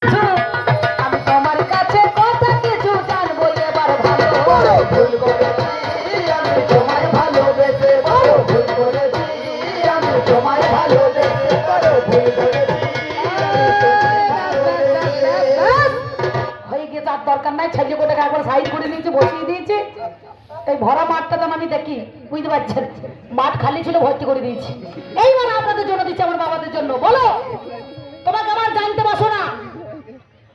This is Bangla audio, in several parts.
আমি তোমার কাছে কথা কিছু জানবো এবার ভালো ভুল করেছি আমি তোমায় ভালোবেসে বড় ভুল করেছি আমি তোমায় ভালোবেসে বড় ভুল করেছি হয়ে গিয়ে তার দরকার নাই ছেলে কোটাকে একবার সাইড করে দিয়েছি বসিয়ে দিয়েছি এই ভরা মাঠটা যেন আমি দেখি বুঝতে পারছেন মাঠ খালি ছিল ভর্তি করে দিয়েছি এইবার আপনাদের জন্য দিচ্ছি আমার বাবাদের জন্য বলো তোমাকে আমার জানতে বসো না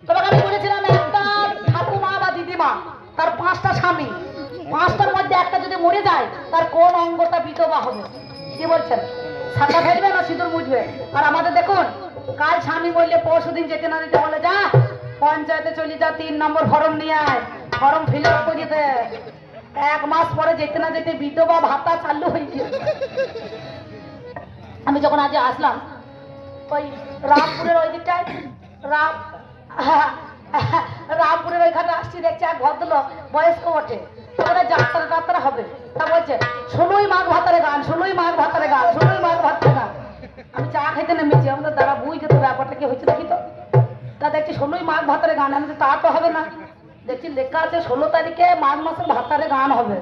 তোমাকে আমি বলেছিলাম একটা ঠাকুমা বা দিদিমা তার 5টা স্বামী 5টার মধ্যে একটা যদি মরে যায় তার কোন অঙ্গটা বিধবা হবে কি বলছেন সাদা ফেলবে না সিঁদুর মুছবে আর আমাদের দেখুন কাল স্বামী বললে পরশুদিন যেতে না দিতে বলে যা পঞ্চায়েতে চলে যা 3 নম্বর ফর্ম নিয়ে আয় ফর্ম ফিল আপ করে দিতে 1 মাস পরে যেতে না যেতে বিধবা ভাতা চালু হয়ে গিয়ে আমি যখন আজ আসলাম ওই রামপুরের ওই দিকটায় রামপুরের ওইখানে আসছি দেখছি এক ভদ্রলোক বয়স্ক বটে ওখানে যাত্রা টাত্রা হবে তা বলছে 16ই মাঘ ভাতারে গান 16ই মাঘ ভাতারে গান 16ই মাঘ ভাতারে গান আমি চা খেতে নেমেছি আমাদের দ্বারা বুঝতে তো ব্যাপারটা কি হয়েছে দেখি তো তা দেখছি 16ই মাঘ ভাতারে গান আমি তো তা তো হবে না দেখছি লেখা আছে 16 তারিখে মাঘ মাসের ভাতারে গান হবে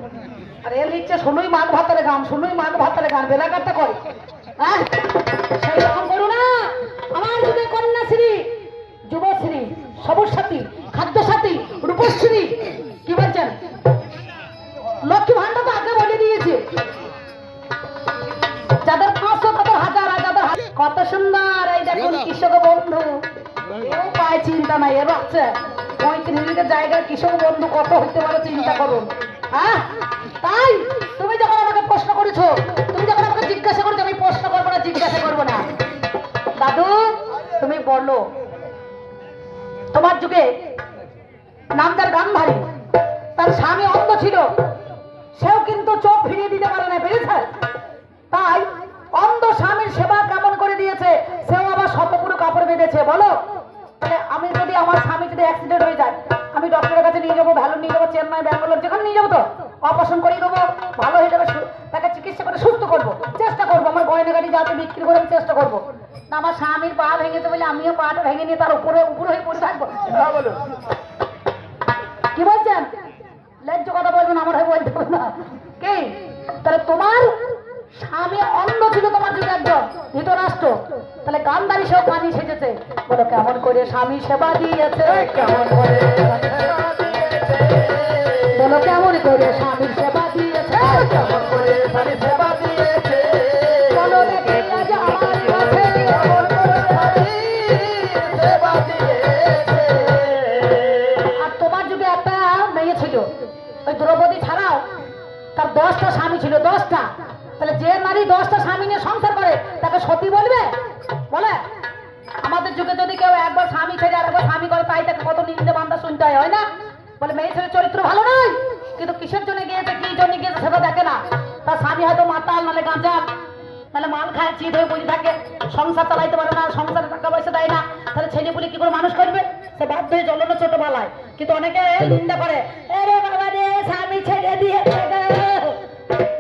আর এর লিখছে 16ই মাঘ ভাতারে গান 16ই মাঘ ভাতারে গান বেলাঘাটটা করে হ্যাঁ সেই রকম করো না আমার যুগে কন্যাশ্রী যুবশ্রী সবুজ সাথী খাদ্য সাথী রূপশ্রী কি বলছেন লক্ষ্মী ভান্ডার তো আগে বলে দিয়েছে যাদের 500 তাদের 1000 আর যাদের কত সুন্দর এই দেখুন কৃষক বন্ধু এও পায় চিন্তা নাই এর হচ্ছে 35 জায়গায় কৃষক বন্ধু কত হইতে পারে চিন্তা করুন হ্যাঁ তাই তুমি যখন আমাকে প্রশ্ন করেছো তুমি যখন আমাকে জিজ্ঞাসা করছো আমি প্রশ্ন করবো না জিজ্ঞাসা করবো না দাদু তুমি বলো তোমার যুগে নামদার গান্ধারী তার স্বামী অন্ধ ছিল সেও কিন্তু চোখ ফিরিয়ে দিতে পারে না পেরেছে তাই অন্ধ স্বামীর সেবা কেমন করে দিয়েছে সেও আবার শতপুরো কাপড় বেঁধেছে বলো তাহলে আমি যদি আমার স্বামী যদি অ্যাক্সিডেন্ট হয়ে যায় আমি ডক্টরের কাছে নিয়ে যাবো ভ্যালু নিয়ে যাবো চেন্নাই ব্যাঙ্গালোর যেখানে নিয়ে যাবো তো অপারেশন করিয়ে দেবো ভালো হয়ে যাবে তাকে চিকিৎসা করে সুস্থ করবো চেষ্টা করবো আমার গয়না গাড়ি যাতে বিক্রি করে আমি চেষ্টা করবো না আমার স্বামীর পা ভেঙেছে বলে আমিও পাটা ভেঙে নিয়ে তার উপরে হয়ে পড়ে থাকবো কি বলছেন ন্যায্য কথা বলবেন আমার হয়ে বলতে হবে না কি তাহলে তোমার স্বামী অন্ধ ছিল তোমার যুগে একজন ধৃতরাষ্ট্র তাহলে গান্ধারী সব পানি সেজেছে বলো কেমন করে স্বামী সেবা দিয়েছে কেমন করে বলো কেমন করে স্বামীর সেবা দিয়েছে কেমন করে স্বামীর সেবা দিয়েছে বলো দেখে আজ আমার কাছে কেমন করে স্বামীর সেবা দিয়েছে আর তোমার যুগে একটা মেয়ে ছিল ওই দ্রৌপদী ছাড়াও তার 10টা স্বামী ছিল 10টা তাহলে যে নারী 10টা স্বামী নিয়ে সংসার করে তাকে সতী বলবে বলে আমাদের যুগে যদি কেউ একবার স্বামী ছেড়ে আর একবার স্বামী করে তাই তাকে কত নিন্দে বান্দা শুনতে হয় না বলে মেয়ে ছেলে চরিত্র ভালো নয় কিন্তু কিসের জন্য গিয়েছে কি জন্য গিয়েছে সেটা দেখে না তার স্বামী হয়তো মাতাল নালে গাঁজা নাহলে মাল খায় চিত হয়ে বসে থাকে সংসার চালাইতে পারে না সংসারে টাকা পয়সা দেয় না তাহলে ছেলে পুলে কি করে মানুষ করবে সে বাধ্য হয়ে জ্বলনো ছোটবেলায় কিন্তু অনেকে নিন্দা করে আরে বাবা রে স্বামী ছেড়ে দিয়ে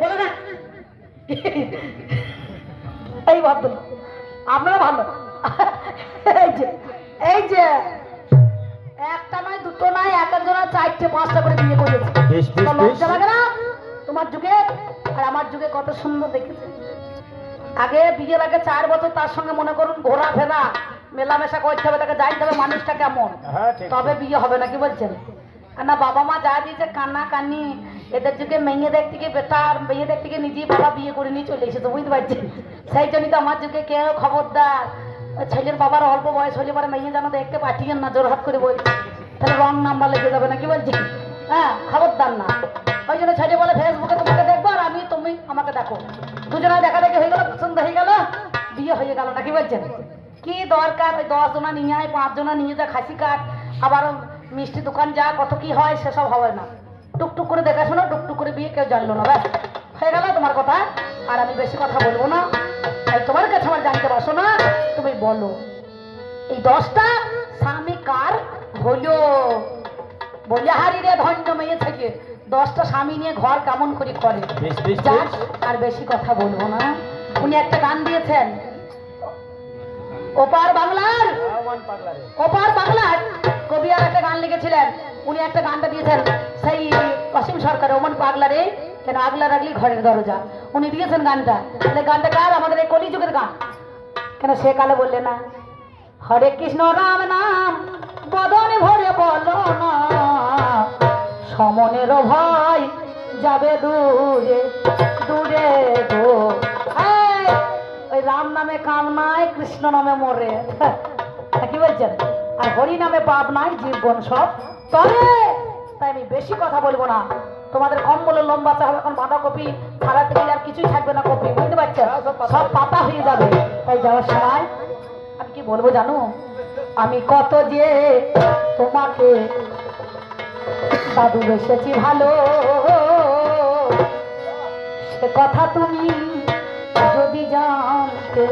বলে না এই ভাবতো আপনারা ভালো এই যে একটা নয় দুটো নয় এক একজনের 4টে 5টা করে বিয়ে করেছে লজ্জা লাগে না তোমার যুগে আর আমার যুগে কত সুন্দর দেখেছে আগে বিয়ের আগে 4 বছর তার সঙ্গে মনে করুন ঘোরাফেরা মেলামেশা করতে হবে তাকে জানতে হবে মানুষটা কেমন তবে বিয়ে হবে না কি বলছেন আর না বাবা মা যা দিয়েছে কান্না কান্নি এদের যুগে মেয়েদের থেকে বেটার মেয়েদের থেকে নিজেই বাবা বিয়ে করে নিয়ে চলে এসেছে বুঝতে পারছেন সেই জন্যই তো আমার যুগে কেউ খবরদার ছেলের বাবার অল্প বয়স হলে পরে মেয়ে যেন দেখতে পাঠিয়েন না জোরহাট করে বলছে তাহলে রং নাম্বার লেগে যাবে না কি বলছেন হ্যাঁ খবরদার না ওই জন্য ছেলে বলে ফেসবুকে তোমাকে দেখবো আর আমি তুমি আমাকে দেখো দুজনে দেখা দেখি হয়ে গেল পছন্দ হয়ে গেল বিয়ে হয়ে গেল না কি বলছেন কি দরকার ওই 10 জনা নিয়ে আয় 5 জনা নিয়ে যা খাসি কাট আবার মিষ্টি দোকান যা কত কি হয় সেসব হবে না টুকটুক করে দেখাশোনা টুকটুক করে বিয়ে কেউ জানলো না ব্যাস হয়ে গেল তোমার কথা আর আমি বেশি কথা বলবো না তাই তোমার কাছে আমার জানতে বসো না তুমি বলো এই 10টা স্বামী কার হলো বলিহারি রে ধন্য মেয়ে থেকে 10টা স্বামী নিয়ে ঘর কেমন করে করে আর বেশি কথা বলবো না উনি একটা গান দিয়েছেন ওপার বাংলার ওপার বাংলার কবি আর একটা গান লিখেছিলেন, উনি একটা গানটা দিয়েছেন সেই অসীম সরকার, ওমান পাগলারে কেন আগলা রাখলি ঘরের দরজা, উনি দিয়েছেন গানটা। তাহলে গানটা কার? আমাদের এই কলিযুগের গান। কেন সে কালে বললে না হরে কৃষ্ণ রাম নাম বদনে ভরে বলো না, সমনের ভয় যাবে দূরে দূরে গো। ওই রাম নামে কাম নাই, কৃষ্ণ নামে মরে, কি বলছেন? আর হরি নামে পাপ নাই, জীবন সব তবে। তাই আমি বেশি কথা বলবো না, তোমাদের কম বলে লম্বা চা হবে। এখন বাঁধাকপি ছাড়া থেকে আর কিছুই থাকবে না, কপি বুঝতে পারছেন, সব পাতা হয়ে যাবে। তাই যাওয়ার সময় আমি কি বলবো জানো, আমি কত যে তোমাকে দাদু বেসেছি ভালো, সে কথা তুমি যদি জানতে